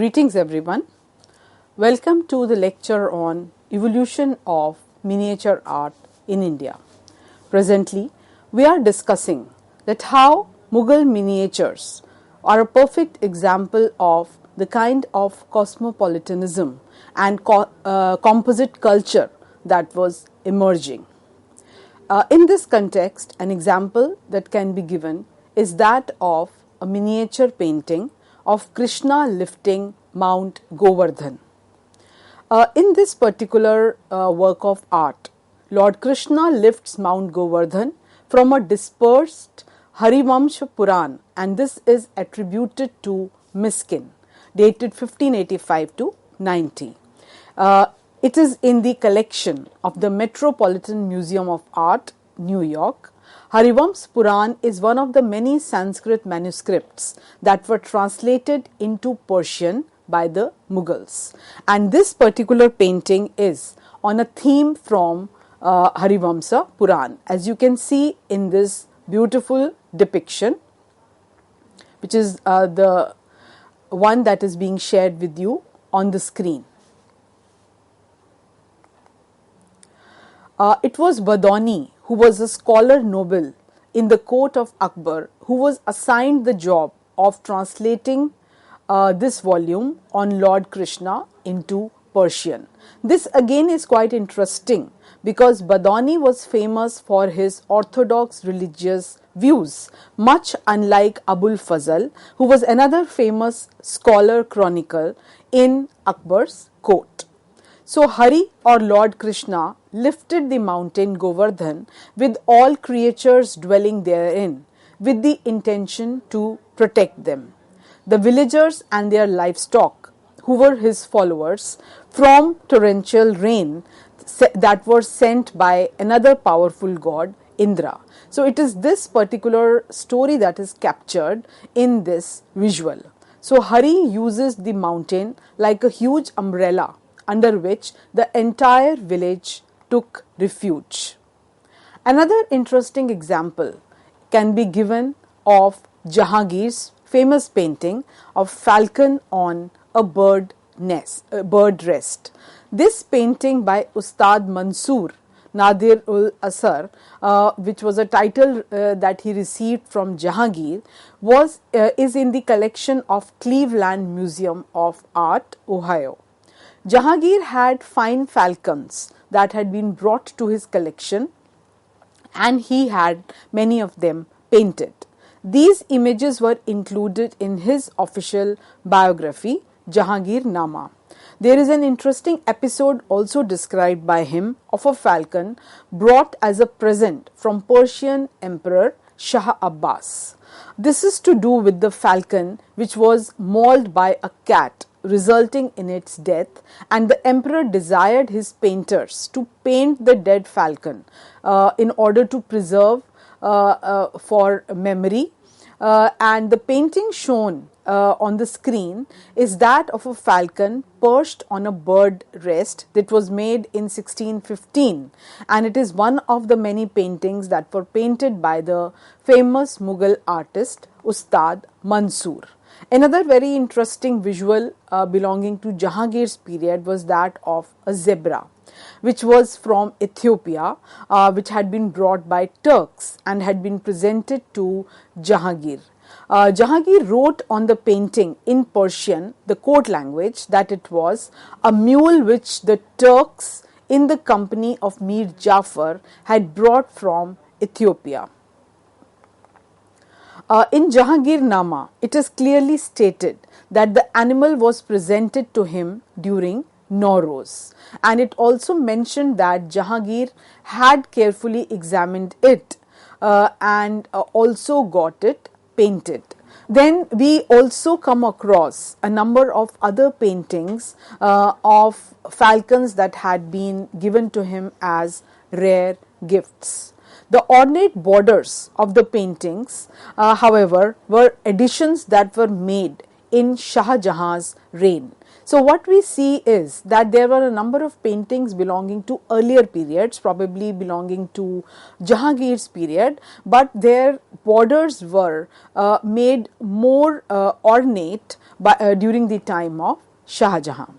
Greetings everyone. Welcome to the lecture on evolution of miniature art in India. Presently, we are discussing that how Mughal miniatures are a perfect example of the kind of cosmopolitanism and composite culture that was emerging. In this context, an example that can be given is that of a miniature painting of Krishna lifting Mount Govardhan. In this particular work of art, Lord Krishna lifts Mount Govardhan from a dispersed Harivamsha Puran, and this is attributed to Miskin, dated 1585 to 90. It is in the collection of the Metropolitan Museum of Art, New York. Harivamsa Puran is one of the many Sanskrit manuscripts that were translated into Persian by the Mughals. And this particular painting is on a theme from Harivamsa Puran, as you can see in this beautiful depiction, which is the one that is being shared with you on the screen. It was Badani, who was a scholar noble in the court of Akbar, who was assigned the job of translating this volume on Lord Krishna into Persian. This again is quite interesting because Badani was famous for his orthodox religious views, much unlike Abul Fazl, who was another famous scholar chronicle in Akbar's court. So Hari or Lord Krishna lifted the mountain Govardhan with all creatures dwelling therein with the intention to protect them. The villagers and their livestock, who were his followers, from torrential rain that were sent by another powerful god, Indra. So it is this particular story that is captured in this visual. So Hari uses the mountain like a huge umbrella under which the entire village took refuge. Another interesting example can be given of Jahangir's famous painting of falcon on a bird rest. This painting by Ustad Mansoor Nadir ul Asar, which was a title that he received from Jahangir, is in the collection of Cleveland Museum of Art, Ohio. Jahangir had fine falcons that had been brought to his collection, and he had many of them painted. These images were included in his official biography, Jahangir Nama. There is an interesting episode also described by him of a falcon brought as a present from Persian Emperor Shah Abbas. This is to do with the falcon which was mauled by a cat, resulting in its death, and the emperor desired his painters to paint the dead falcon in order to preserve for memory, and the painting shown on the screen is that of a falcon perched on a bird rest that was made in 1615, and it is one of the many paintings that were painted by the famous Mughal artist Ustad Mansoor. Another very interesting visual belonging to Jahangir's period was that of a zebra, which was from Ethiopia, which had been brought by Turks and had been presented to Jahangir. Jahangir wrote on the painting in Persian, the court language, that it was a mule which the Turks in the company of Mir Jafar had brought from Ethiopia. In Jahangir Nama, it is clearly stated that the animal was presented to him during Nowruz, and it also mentioned that Jahangir had carefully examined it and also got it painted. Then we also come across a number of other paintings of falcons that had been given to him as rare gifts. The ornate borders of the paintings, however, were additions that were made in Shah Jahan's reign. So what we see is that there were a number of paintings belonging to earlier periods, probably belonging to Jahangir's period, but their borders were made more ornate during the time of Shah Jahan.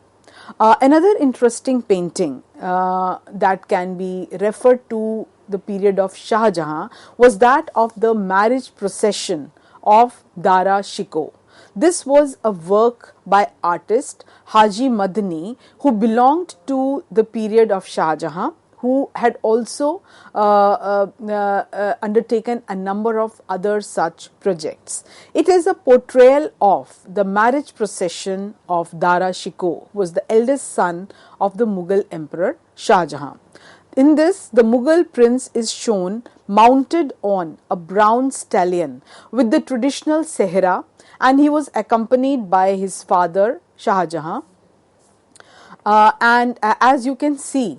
Another interesting painting that can be referred to the period of Shah Jahan was that of the marriage procession of Dara Shikoh. This was a work by artist Haji Madni, who belonged to the period of Shah Jahan, who had also undertaken a number of other such projects. It is a portrayal of the marriage procession of Dara Shikoh, who was the eldest son of the Mughal emperor Shah Jahan. In this, the Mughal prince is shown mounted on a brown stallion with the traditional sehra, and he was accompanied by his father Shah Jahan. As you can see,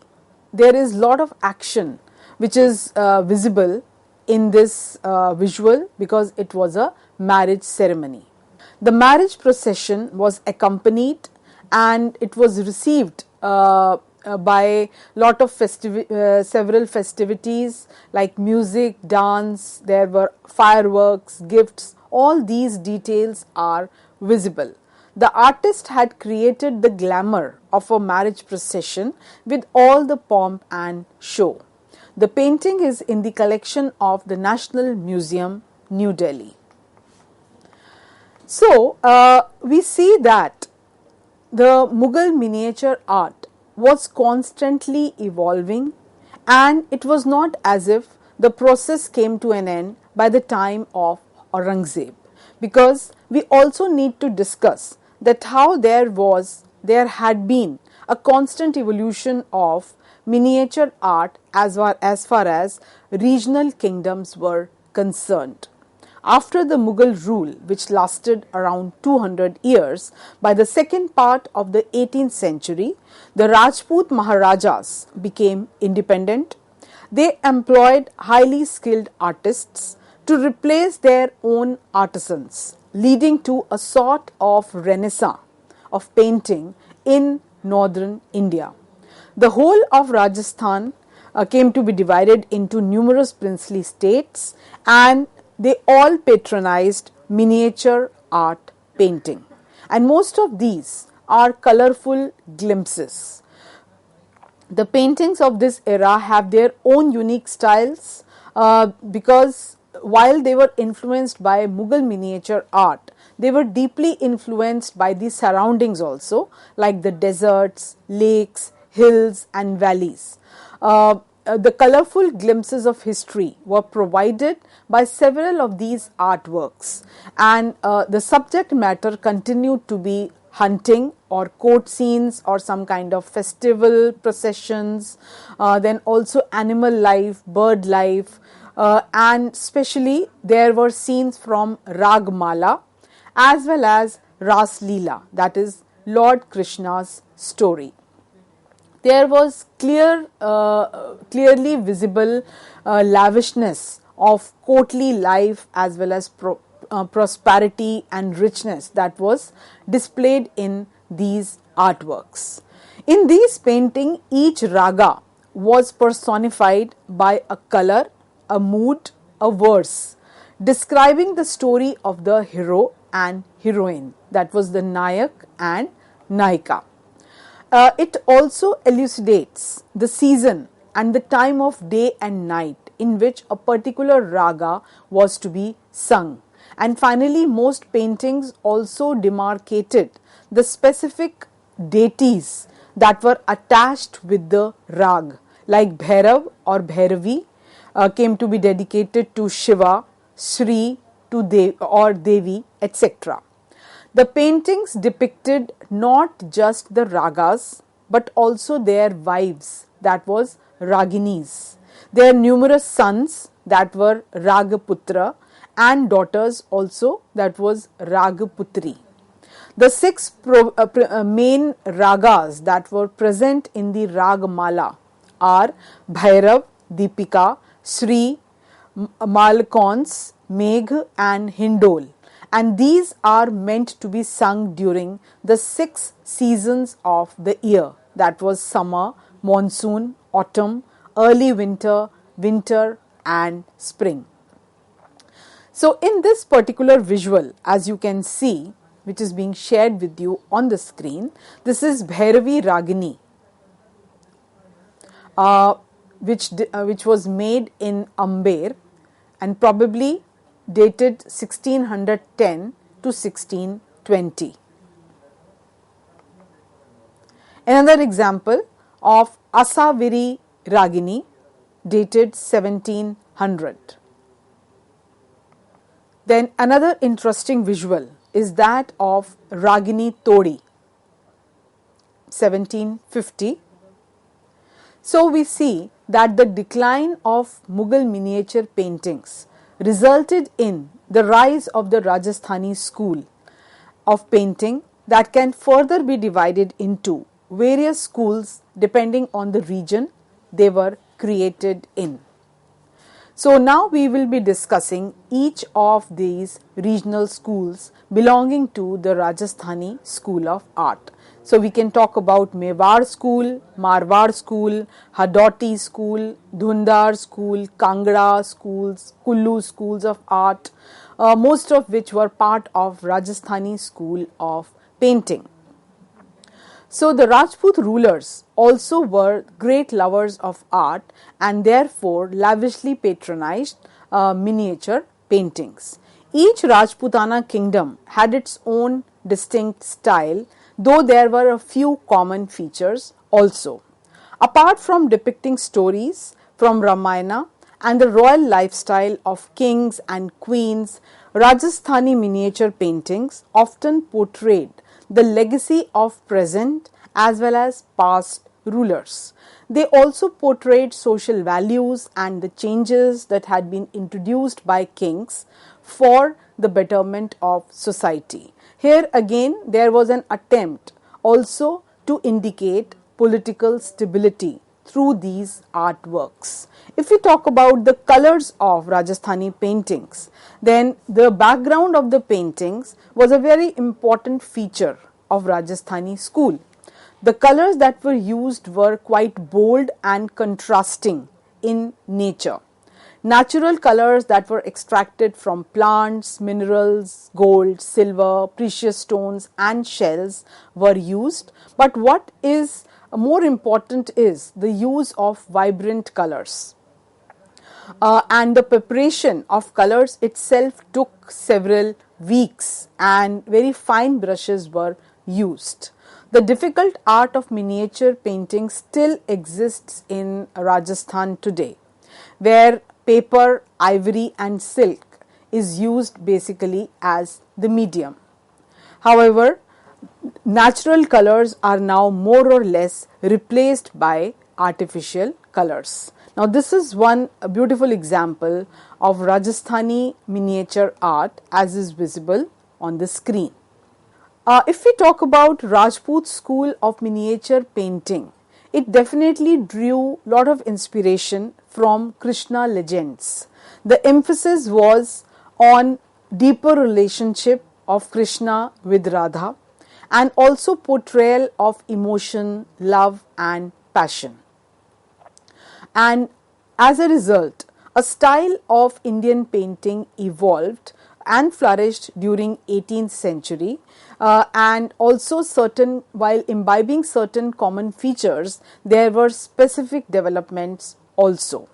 there is lot of action which is visible in this visual, because it was a marriage ceremony. The marriage procession was accompanied and it was received by lot of several festivities like music, dance, there were fireworks, gifts. All these details are visible. The artist had created the glamour of a marriage procession with all the pomp and show. The painting is in the collection of the National Museum, New Delhi. So, we see that the Mughal miniature art was constantly evolving, and it was not as if the process came to an end by the time of Aurangzeb, because we also need to discuss that how there had been a constant evolution of miniature art as far as regional kingdoms were concerned. After the Mughal rule, which lasted around 200 years, by the second part of the 18th century, the Rajput Maharajas became independent. They employed highly skilled artists to replace their own artisans, leading to a sort of renaissance of painting in northern India. The whole of Rajasthan came to be divided into numerous princely states, and they all patronized miniature art painting. And most of these are colorful glimpses. The paintings of this era have their own unique styles because while they were influenced by Mughal miniature art, they were deeply influenced by the surroundings also, like the deserts, lakes, hills and valleys. The colorful glimpses of history were provided by several of these artworks, and the subject matter continued to be hunting or court scenes or some kind of festival processions, then also animal life, bird life, and especially there were scenes from Ragmala as well as Ras Leela, that is Lord Krishna's story. There was clearly visible lavishness of courtly life as well as prosperity and richness that was displayed in these artworks. In these paintings, each raga was personified by a color, a mood, a verse, describing the story of the hero and heroine, that was the Nayak and Naika. It also elucidates the season and the time of day and night in which a particular raga was to be sung. And finally, most paintings also demarcated the specific deities that were attached with the rag, like Bhairav or Bhairavi came to be dedicated to Shiva, Sri to Devi, etc. The paintings depicted not just the ragas but also their wives, that was Raginis, their numerous sons, that were Ragaputra, and daughters also, that was Ragaputri. The six main ragas that were present in the Ragmala are Bhairav, Deepika, Sri, Malkons, Megh and Hindol. and these are meant to be sung during the 6 seasons of the year, that was summer, monsoon, autumn, early winter, winter and spring. So in this particular visual, as you can see, which is being shared with you on the screen, this is Bhairavi Ragini, which was made in Amber and probably dated 1610 to 1620. Another example of Asaviri Ragini, dated 1700. Then another interesting visual is that of Ragini Todi, 1750. So we see that the decline of Mughal miniature paintings resulted in the rise of the Rajasthani school of painting that can further be divided into various schools depending on the region they were created in. So now we will be discussing each of these regional schools belonging to the Rajasthani school of art. So we can talk about Mewar school, Marwar school, Hadoti school, Dhundar school, Kangra schools, Kullu schools of art, most of which were part of Rajasthani school of painting. So the Rajput rulers also were great lovers of art and therefore lavishly patronized miniature paintings. Each Rajputana kingdom had its own distinct style, though there were a few common features also. Apart from depicting stories from Ramayana and the royal lifestyle of kings and queens, Rajasthani miniature paintings often portrayed the legacy of present as well as past rulers. They also portrayed social values and the changes that had been introduced by kings for the betterment of society. Here again there was an attempt also to indicate political stability through these artworks. If we talk about the colors of Rajasthani paintings, then the background of the paintings was a very important feature of Rajasthani school. The colors that were used were quite bold and contrasting in nature. Natural colors that were extracted from plants, minerals, gold, silver, precious stones and shells were used, but what is more important is the use of vibrant colors. And the preparation of colors itself took several weeks and very fine brushes were used. The difficult art of miniature painting still exists in Rajasthan today, where paper, ivory and silk is used basically as the medium. However, natural colors are now more or less replaced by artificial colors. Now this is one beautiful example of Rajasthani miniature art as is visible on the screen. If we talk about Rajput school of miniature painting, it definitely drew a lot of inspiration from Krishna legends. The emphasis was on deeper relationship of Krishna with Radha and also portrayal of emotion, love and passion. And as a result, a style of Indian painting evolved and flourished during 18th century and also while imbibing certain common features, there were specific developments also.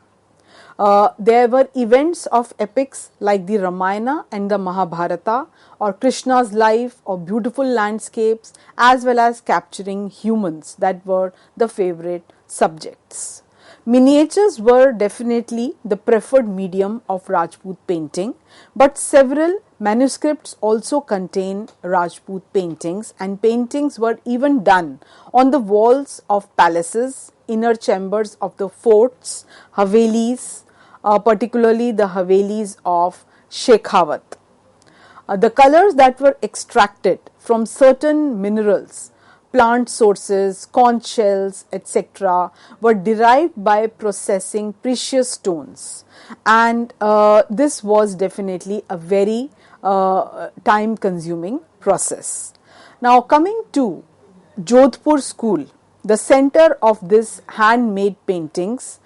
There were events of epics like the Ramayana and the Mahabharata, or Krishna's life, or beautiful landscapes, as well as capturing humans that were the favorite subjects. Miniatures were definitely the preferred medium of Rajput painting, but several manuscripts also contain Rajput paintings, and paintings were even done on the walls of palaces, inner chambers of the forts, havelis, particularly the havelis of Shekhawat. The colors that were extracted from certain minerals, plant sources, conch shells, etc., were derived by processing precious stones, and this was definitely a very time consuming process. Now coming to Jodhpur school, the center of this handmade paintings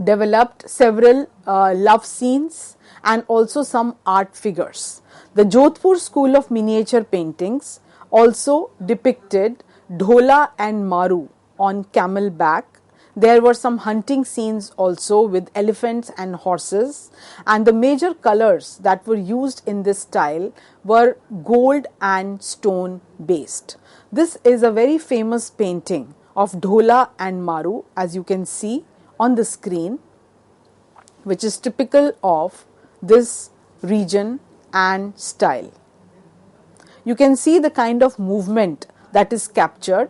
developed several love scenes and also some art figures. The Jodhpur school of miniature paintings also depicted Dhola and Maru on camel back. There were some hunting scenes also with elephants and horses, and the major colors that were used in this style were gold and stone based. This is a very famous painting of Dhola and Maru, as you can see on the screen, which is typical of this region and style. You can see the kind of movement that is captured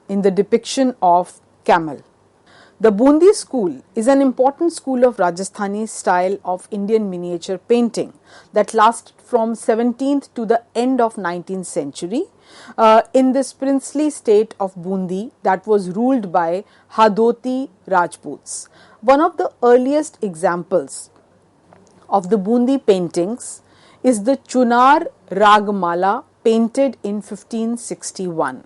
in the depiction of camel. The Bundi school is an important school of Rajasthani style of Indian miniature painting that lasted from 17th to the end of 19th century in this princely state of Bundi that was ruled by Hadoti Rajputs. One of the earliest examples of the Bundi paintings is the Chunar Ragmala painted in 1561.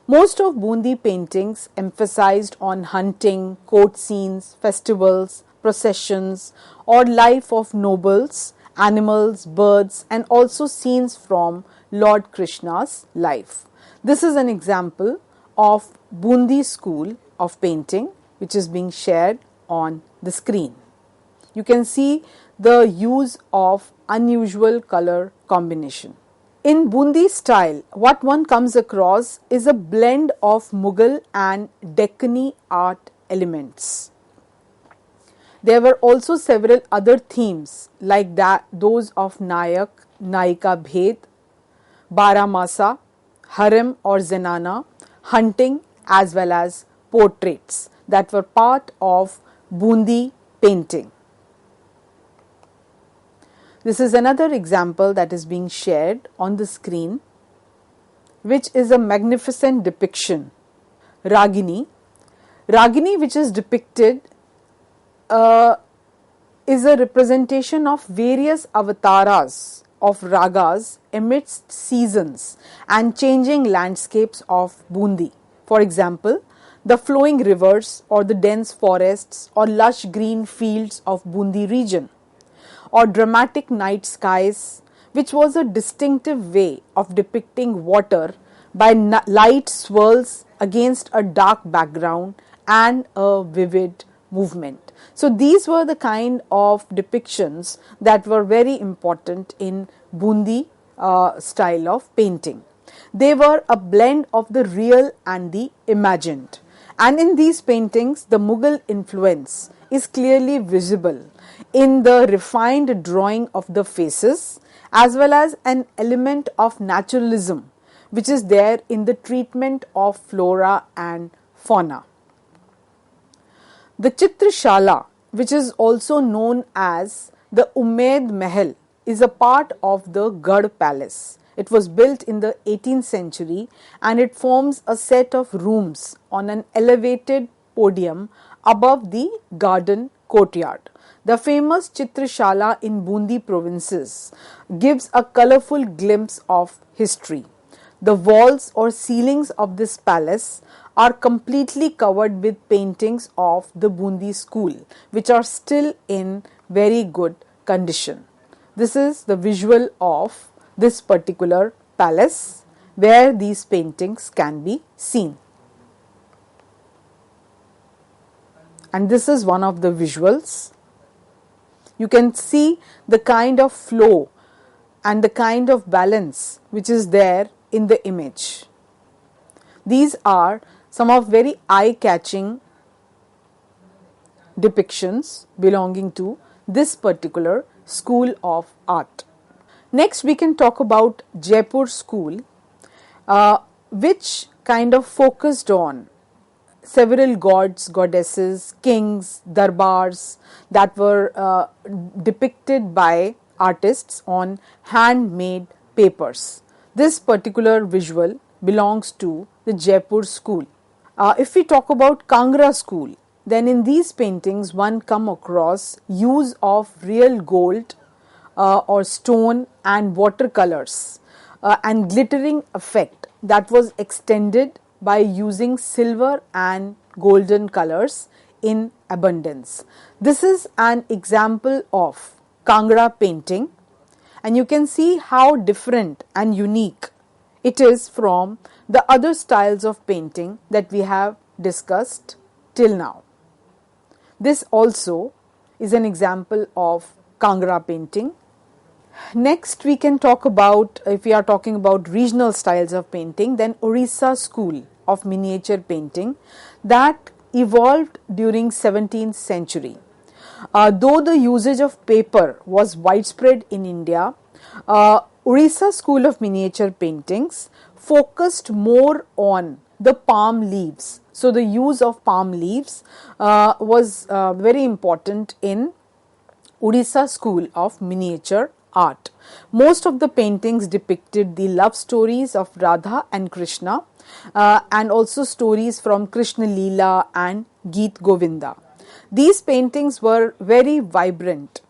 Most of Bundi paintings emphasized on hunting, court scenes, festivals, processions, or life of nobles, animals, birds, and also scenes from Lord Krishna's life. This is an example of Bundi school of painting which is being shared on the screen. You can see the use of unusual color combination. In Bundi style, what one comes across is a blend of Mughal and Deccani art elements. There were also several other themes like those of Nayak, Naika Bhed, Baramasa, Harem or Zenana, hunting, as well as portraits that were part of Bundi painting. This is another example that is being shared on the screen, which is a magnificent depiction. Ragini, which is depicted, is a representation of various avatars of ragas amidst seasons and changing landscapes of Bundi. For example, the flowing rivers or the dense forests or lush green fields of Bundi region, or dramatic night skies, which was a distinctive way of depicting water by light swirls against a dark background and a vivid movement. So these were the kind of depictions that were very important in Bundi style of painting. They were a blend of the real and the imagined. And in these paintings, the Mughal influence is clearly visible in the refined drawing of the faces, as well as an element of naturalism which is there in the treatment of flora and fauna. The Chitrashala, which is also known as the Umaid Mahal, is a part of the Garh Palace. It was built in the 18th century and it forms a set of rooms on an elevated podium above the garden courtyard. The famous Chitrashala in Bundi provinces gives a colorful glimpse of history. The walls or ceilings of this palace are completely covered with paintings of the Bundi school, which are still in very good condition. This is the visual of this particular palace where these paintings can be seen. And this is one of the visuals. You can see the kind of flow and the kind of balance which is there in the image. These are some of very eye-catching depictions belonging to this particular school of art. Next, we can talk about Jaipur school, which kind of focused on several gods, goddesses, kings, darbars that were depicted by artists on handmade papers. This particular visual belongs to the Jaipur school. If we talk about Kangra school, then in these paintings one come across use of real gold or stone and watercolors and glittering effect that was extended by using silver and golden colors in abundance. This is an example of Kangra painting, and you can see how different and unique it is from the other styles of painting that we have discussed till now. This also is an example of Kangra painting. Next, we can talk about, if we are talking about regional styles of painting, then Orissa school of miniature painting that evolved during 17th century. Though the usage of paper was widespread in India, Orissa school of miniature paintings focused more on the palm leaves. So the use of palm leaves was very important in Orissa school of miniature art. Most of the paintings depicted the love stories of Radha and Krishna and also stories from Krishna Leela and Geet Govinda. These paintings were very vibrant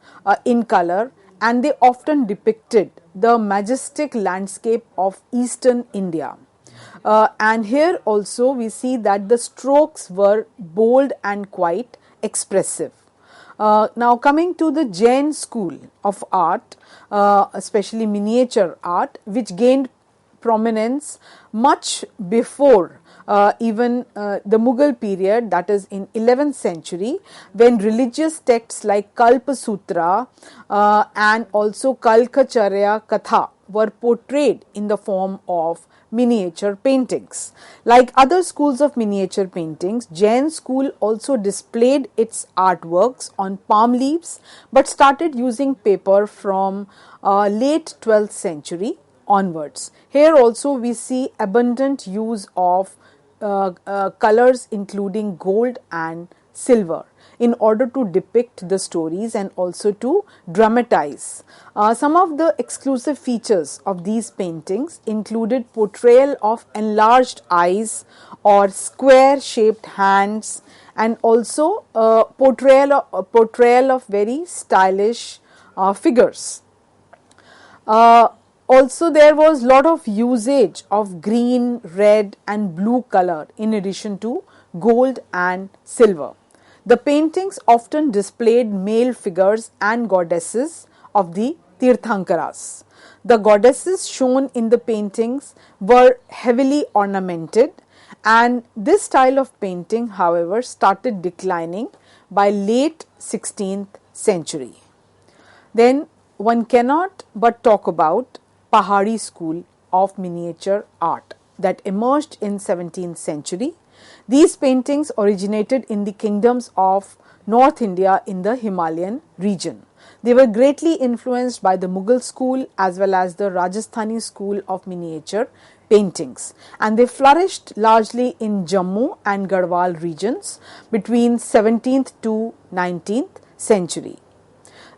in color, and they often depicted the majestic landscape of eastern India. And here also we see that the strokes were bold and quite expressive. Now coming to the Jain school of art, especially miniature art, which gained prominence much before even the Mughal period, that is in 11th century, when religious texts like Kalpa Sutra and also Kalkacharya Katha were portrayed in the form of miniature paintings. Like other schools of miniature paintings, Jain school also displayed its artworks on palm leaves, but started using paper from late 12th century onwards. Here also we see abundant use of colors including gold and silver in order to depict the stories and also to dramatize. Some of the exclusive features of these paintings included portrayal of enlarged eyes or square shaped hands, and also portrayal of very stylish figures. Also, there was lot of usage of green, red and blue color in addition to gold and silver. The paintings often displayed male figures and goddesses of the Tirthankaras. The goddesses shown in the paintings were heavily ornamented, and this style of painting, however, started declining by late 16th century. Then one cannot but talk about Pahari school of miniature art that emerged in 17th century. These paintings originated in the kingdoms of North India in the Himalayan region. They were greatly influenced by the Mughal school as well as the Rajasthani school of miniature paintings, and they flourished largely in Jammu and Garhwal regions between 17th to 19th century.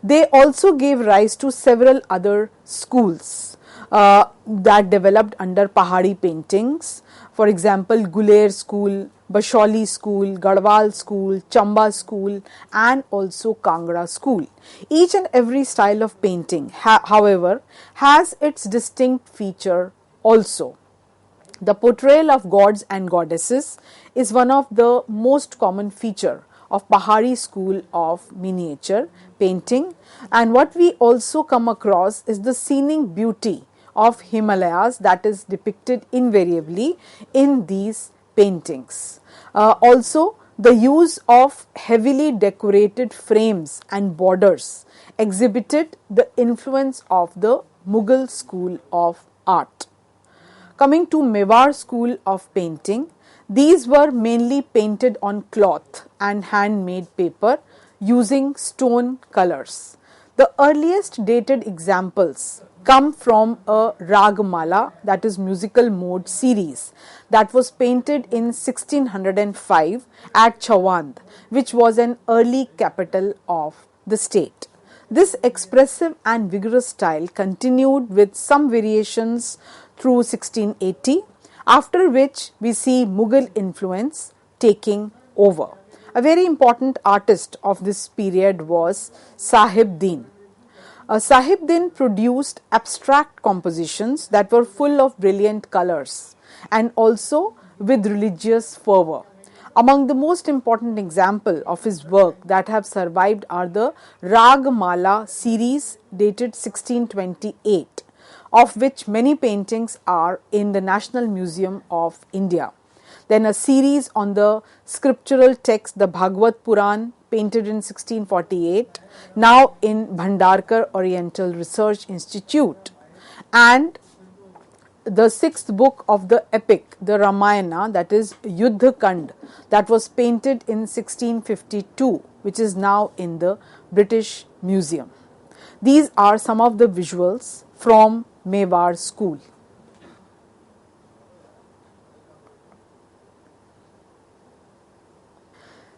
They also gave rise to several other schools that developed under Pahari paintings. For example, Guler school, Basholi school, Garhwal school, Chamba school and also Kangra school. Each and every style of painting, however, has its distinct feature also. The portrayal of gods and goddesses is one of the most common feature of Pahari school of miniature painting, and what we also come across is the scenic beauty of Himalayas that is depicted invariably in these paintings. Also, the use of heavily decorated frames and borders exhibited the influence of the Mughal school of art. Coming to Mewar school of painting, these were mainly painted on cloth and handmade paper using stone colors. The earliest dated examples come from a Ragmala, that is musical mode series, that was painted in 1605 at Chawand, which was an early capital of the state. This expressive and vigorous style continued with some variations through 1680, after which we see Mughal influence taking over. A very important artist of this period was Sahib Din. Sahib then produced abstract compositions that were full of brilliant colors and also with religious fervor. Among the most important example of his work that have survived are the Ragmala series dated 1628, of which many paintings are in the National Museum of India. Then a series on the scriptural text, the Bhagavad Puran, painted in 1648, now in Bhandarkar Oriental Research Institute, and the sixth book of the epic, the Ramayana, that is Yuddha Kand, that was painted in 1652, which is now in the British Museum. These are some of the visuals from Mewar School.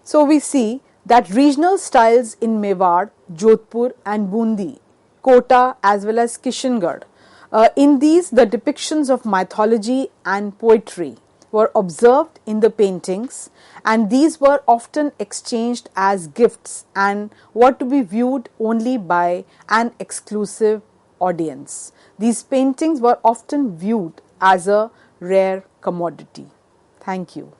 So we see that regional styles in Mewar, Jodhpur and Bundi, Kota as well as Kishangarh, in these the depictions of mythology and poetry were observed in the paintings, and these were often exchanged as gifts and were to be viewed only by an exclusive audience. These paintings were often viewed as a rare commodity. Thank you.